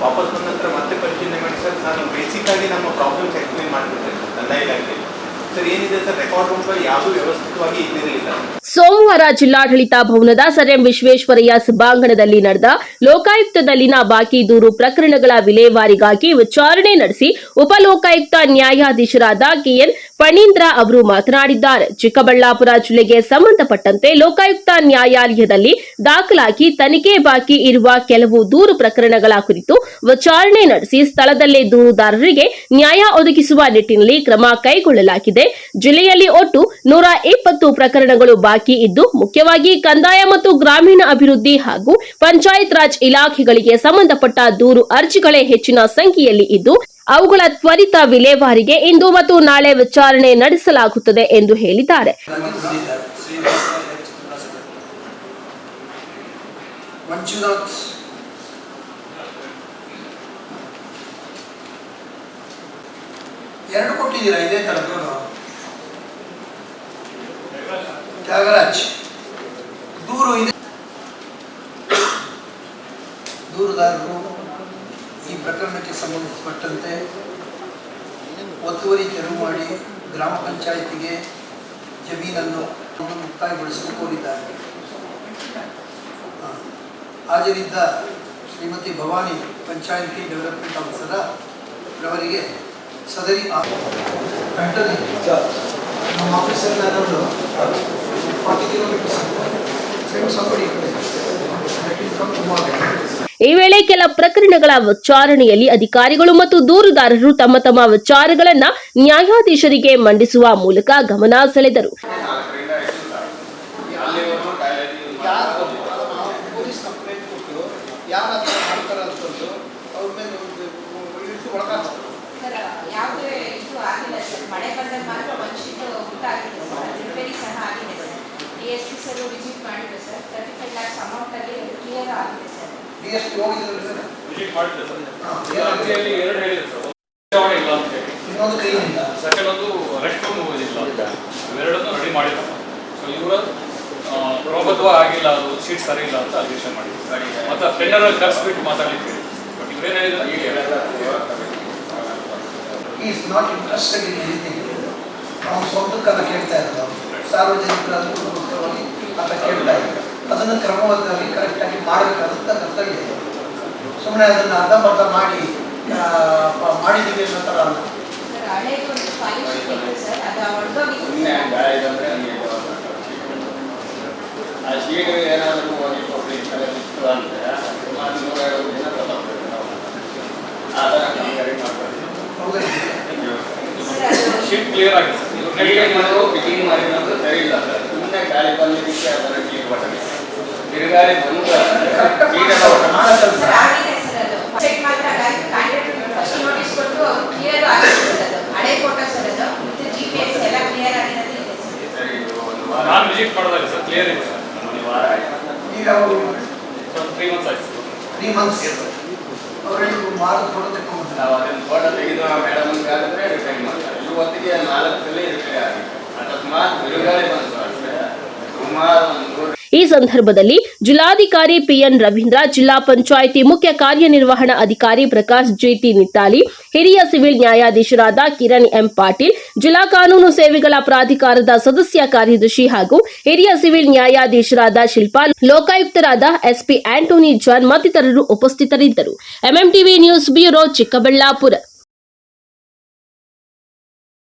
ವಾಪಸ್ ಬಂದ ನಂತರ ಮತ್ತೆ ಪರಿಶೀಲನೆ ಮಾಡಿ ಸರ್, ನಾನು ಬೇಸಿಕ್ ಆಗಿ ನಮ್ಮ ಪ್ರಾಬ್ಲಮ್ಸ್ ಎಕ್ಸ್ಪ್ಲೇನ್ ಮಾಡಿಬಿಡ್ತೇನೆ ನನ್ನ ಇಲಾಖೆಯಲ್ಲಿ. ಸರ್ ಏನಿದೆ ಸರ್, ರೆಕಾರ್ಡ್ ರೂಮ್ಗಳು ಯಾವುದೂ ವ್ಯವಸ್ಥಿತವಾಗಿ ಇದ್ದಿರಲಿಲ್ಲ. ಸೋಮವಾರ ಜಿಲ್ಲಾಡಳಿತ ಭವನದ ಸರ್ ಎಂ ವಿಶ್ವೇಶ್ವರಯ್ಯ ಸಭಾಂಗಣದಲ್ಲಿ ನಡೆದ ಲೋಕಾಯುಕ್ತದಲ್ಲಿನ ಬಾಕಿ ದೂರು ಪ್ರಕರಣಗಳ ವಿಲೇವಾರಿಗಾಗಿ ವಿಚಾರಣೆ ನಡೆಸಿ ಉಪಲೋಕಾಯುಕ್ತ ನ್ಯಾಯಾಧೀಶರಾದ ಕೆಎನ್ ಫಣೀಂದ್ರ ಅವರು ಮಾತನಾಡಿದ್ದಾರೆ. ಚಿಕ್ಕಬಳ್ಳಾಪುರ ಜಿಲ್ಲೆಗೆ ಸಂಬಂಧಪಟ್ಟಂತೆ ಲೋಕಾಯುಕ್ತ ನ್ಯಾಯಾಲಯದಲ್ಲಿ ದಾಖಲಾಗಿ ತನಿಖೆ ಬಾಕಿ ಇರುವ ಕೆಲವು ದೂರು ಪ್ರಕರಣಗಳ ಕುರಿತು ವಿಚಾರಣೆ ನಡೆಸಿ ಸ್ಥಳದಲ್ಲೇ ದೂರುದಾರರಿಗೆ ನ್ಯಾಯ ಒದಗಿಸುವ ನಿಟ್ಟಿನಲ್ಲಿ ಕ್ರಮ ಕೈಗೊಳ್ಳಲಾಗಿದೆ. ಜಿಲ್ಲೆಯಲ್ಲಿ ಒಟ್ಟು 120 ಪ್ರಕರಣಗಳು ಬಾಕಿ ಇದ್ದು, ಮುಖ್ಯವಾಗಿ ಕಂದಾಯ ಮತ್ತು ಗ್ರಾಮೀಣ ಅಭಿವೃದ್ಧಿ ಹಾಗೂ ಪಂಚಾಯತ್ ರಾಜ್ ಇಲಾಖೆಗಳಿಗೆ ಸಂಬಂಧಪಟ್ಟ ದೂರು ಅರ್ಜಿಗಳೇ ಹೆಚ್ಚಿನ ಸಂಖ್ಯೆಯಲ್ಲಿ ಇದ್ದು, ಅವುಗಳ ತ್ವರಿತ ವಿಲೇವಾರಿಗೆ ಇಂದು ಮತ್ತು ನಾಳೆ ವಿಚಾರಣೆ ನಡೆಸಲಾಗುತ್ತದೆ ಎಂದು ಹೇಳಿದ್ದಾರೆ. ಎರಡು ಕೊಟ್ಟಿದ್ದೀರಾ ಇದೇ ತರದ್ದು ತ್ಯಾಗರಾಜ್ ದೂರು ಇದೆ. ದೂರುದಾರರು ಈ ಪ್ರಕರಣಕ್ಕೆ ಸಂಬಂಧಪಟ್ಟಂತೆ ಒತ್ತುವರಿ ತೆರವು ಮಾಡಿ ಗ್ರಾಮ ಪಂಚಾಯಿತಿಗೆ ಜಮೀನನ್ನು ಮುಕ್ತಾಯಗೊಳಿಸಲು ಕೋರಿದ್ದಾರೆ. ಹಾಜರಿದ್ದ ಶ್ರೀಮತಿ ಭವಾನಿ ಪಂಚಾಯಿತಿ ಡೆವಲಪ್ಮೆಂಟ್ ಆಫೀಸರ ರವರಿಗೆ ಸದರಿ ನಮ್ಮ ಆಫೀಸರ್ ನಾನು 40 ಕಿಲೋಮೀಟರ್ಸ್ ಈ ವೇಳೆ ಕೆಲ ಪ್ರಕರಣಗಳ ವಿಚಾರಣೆಯಲ್ಲಿ ಅಧಿಕಾರಿಗಳು ಮತ್ತು ದೂರುದಾರರು ತಮ್ಮ ತಮ್ಮ ವಿಚಾರಗಳನ್ನು ನ್ಯಾಯಾಧೀಶರಿಗೆ ಮಂಡಿಸುವ ಮೂಲಕ ಗಮನ ಸೆಳೆದರು. ಆಗಿಲ್ಲ, ಅದು ಶೀಟ್ ಸರಿ ಇಲ್ಲ ಅಂತ ಅಧ್ಯಕ್ಷ ಮಾಡಿದ್ವಿ. ಮತ್ತೆ ಟೆಂಡರ್ ಕರೆಸ್ಬಿಟ್ಟು ಮಾತಾಡ್ಲಿಕ್ಕೆ ಬಟ್ ಇವರೇನು ಹೇಳಿದ್ರೆ is not interested in anything. ನಾವು ಸ್ವಂತಕ್ಕನ್ನ ಕೇಳ್ತಾ ಇರೋದು, ಸಾರ್ವಜನಿಕರ ಅನುಕೂಲಕ್ಕೋಸ್ಕರವಾಗಿ ಅಂತ ಕೇಳ್ತಾ ಇದ್ದೀವಿ. ಅದನ್ನು ಕ್ರಮಬದ್ಧವಾಗಿ ಕರೆಕ್ಟಾಗಿ ಮಾಡಬೇಕಾದಂಥ ಕರ್ತವ್ಯ ಇದೆ. ಸುಮ್ಮನೆ ಅದನ್ನು ಅರ್ಧಂಬರ್ಧ ಮಾಡಿದ್ದೀವಿ ಅನ್ನೋ ಥರ ಅಲ್ಲ. ಆ ಶೀಟ್ ಏನಾದರೂ ಇತ್ತು ಅಂದರೆ ಸುಮಾರು 150 ದಿನ ತಗೊಳ್ಬೇಕು ನಾವು. ಆ ಥರ ಕಾಮಗಾರಿ ಮಾಡ್ತೀವಿ. ಶೀಟ್ ಕ್ಲಿಯರ್ ಆಗಿದೆ ಸರ್. ಫಿಟ್ಟಿಂಗ್ ಮಾಡಿರೋದು ಸರಿ ಇಲ್ಲ ಸರ್. ಸುಮ್ಮನೆ ಗಾಳಿ ಬಂದಿದ್ದಕ್ಕೆ ಅದನ್ನು ಶೀಟ್ ಬಟ್ಟೆ ತಿರುಗಾಳಿ ಬಂದು ನಾನು ವಿಸಿಟ್ ಮಾಡಿದಾಗ ಸರ್ ಕ್ಲಿಯರ್ ಇದೆ ಸರ್. ಈಗ ಅವರು 3 months ಆಯ್ತು. 3 months ಅವರಿಗೆ ಮಾರ್ಕ್ ಫೋಟೋ ತೆಗೆದುಕೊಂಡು ನಾವು ಅದನ್ನು ಫೋಟೋ ತೆಗೆದು ಮೇಡಮ್ ಹೇಳಿದ್ರೆ ರಿಟೈನ್ ಮಾಡ್ತಾರೆ. ಇವತ್ತಿಗೆ 4 ಸಲ ರಿಟೈನ್ ಆಗಿದೆ. ಅಕಸ್ಮಾತ್ ತಿರುಗಾಳಿ ಬಂತು ಅಂದರೆ ಸುಮಾರು ಈ ಸಂದರ್ಭದಲ್ಲಿ ಜಿಲ್ಲಾಧಿಕಾರಿ ಪಿಎನ್ ರವೀಂದ್ರ, ಜಿಲ್ಲಾ ಪಂಚಾಯಿತಿ ಮುಖ್ಯ ಕಾರ್ಯನಿರ್ವಹಣಾ ಅಧಿಕಾರಿ ಪ್ರಕಾಶ್ ಜೆಟಿ ನಿಟ್ಟಾಲಿ, ಹಿರಿಯ ಸಿವಿಲ್ ನ್ಯಾಯಾಧೀಶರಾದ ಕಿರಣ್ ಎಂ ಪಾಟೀಲ್, ಜಿಲ್ಲಾ ಕಾನೂನು ಸೇವೆಗಳ ಪ್ರಾಧಿಕಾರದ ಸದಸ್ಯ ಕಾರ್ಯದರ್ಶಿ ಹಾಗೂ ಹಿರಿಯ ಸಿವಿಲ್ ನ್ಯಾಯಾಧೀಶರಾದ ಶಿಲ್ಪಾ, ಲೋಕಾಯುಕ್ತರಾದ ಎಸ್ಪಿ ಆಂಟೋನಿ ಜಾನ್ ಮತ್ತಿತರರು ಉಪಸ್ಥಿತರಿದ್ದರು. MMTV news bureau, Chikkaballapur.